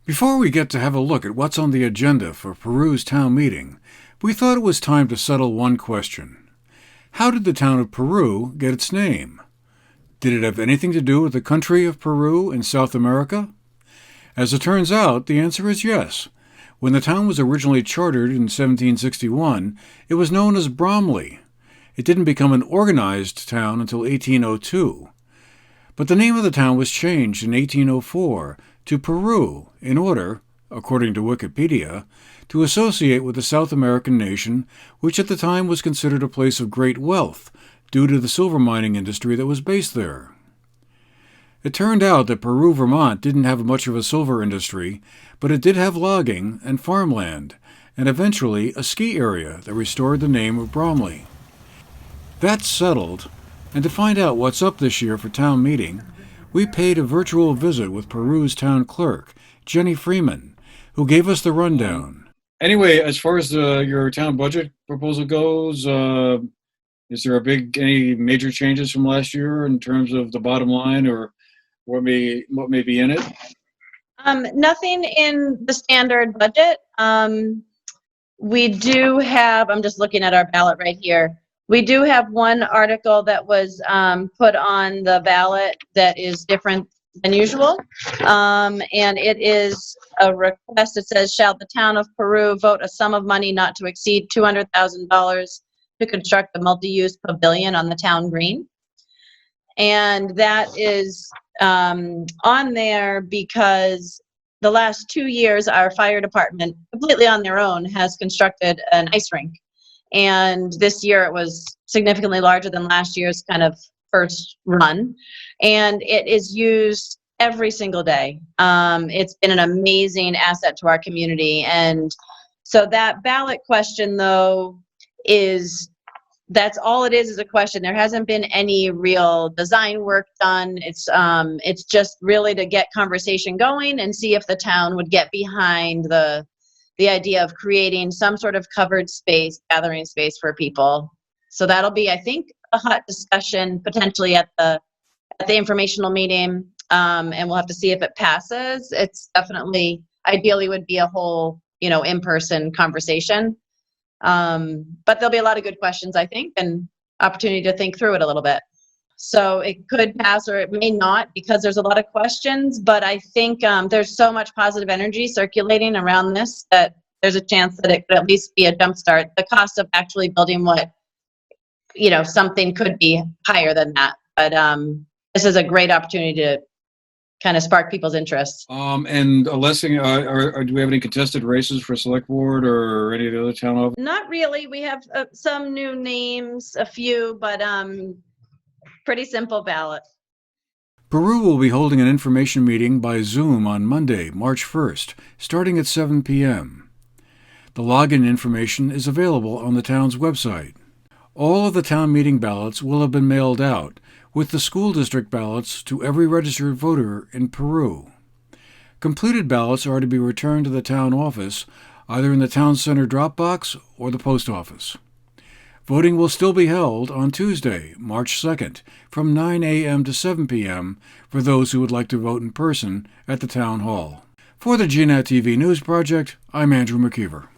Before we get to have a look at what's on the agenda for Peru's town meeting, we thought it was time to settle one question. How did the town of Peru get its name? Did it have anything to do with the country of Peru in South America? As it turns out, the answer is yes. When the town was originally chartered in 1761, it was known as Bromley. It didn't become an organized town until 1802. But the name of the town was changed in 1804 to Peru in order, according to Wikipedia, to associate with the South American nation, which at the time was considered a place of great wealth due to the silver mining industry that was based there. It turned out that Peru, Vermont didn't have much of a silver industry, but it did have logging and farmland, and eventually a ski area that restored the name of Bromley. That's settled, and to find out what's up this year for town meeting, we paid a virtual visit with Peru's town clerk, Jenny Freeman, who gave us the rundown. Anyway, as far as your town budget proposal goes, is there any major changes from last year in terms of the bottom line or what may be in it? Nothing in the standard budget. We do have, I'm just looking at our ballot right here. We do have one article that was put on the ballot that is different than usual. And it is a request. It says, shall the town of Peru vote a sum of money not to exceed $200,000 to construct a multi-use pavilion on the town green? And that is on there because the last 2 years, our fire department, completely on their own, has constructed an ice rink. And this year it was significantly larger than last year's kind of first run. And it is used every single day. It's been an amazing asset to our community. And so that ballot question, though, that's all it is a question. There hasn't been any real design work done. It's just really to get conversation going and see if the town would get behind the idea of creating some sort of covered space, gathering space for people. So that'll be, I think, a hot discussion potentially at the informational meeting, and we'll have to see if it passes. It's definitely, ideally would be a whole, in-person conversation. But there'll be a lot of good questions, I think, and opportunity to think through it a little bit. So it could pass or it may not because there's a lot of questions, but I think there's so much positive energy circulating around this that there's a chance that it could at least be a jumpstart. The cost of actually building something could be higher than that, but this is a great opportunity to kind of spark people's interests. And Lessing, do we have any contested races for select board or any of the other town offices? Not really. We have some new names, a few, but pretty simple ballot. Peru will be holding an information meeting by Zoom on Monday, March 1st, starting at 7 p.m. The login information is available on the town's website. All of the town meeting ballots will have been mailed out, with the school district ballots to every registered voter in Peru. Completed ballots are to be returned to the town office, either in the town center drop box or the post office. Voting will still be held on Tuesday, March 2nd, from 9 a.m. to 7 p.m. for those who would like to vote in person at the town hall. For the GNAT-TV News Project, I'm Andrew McKeever.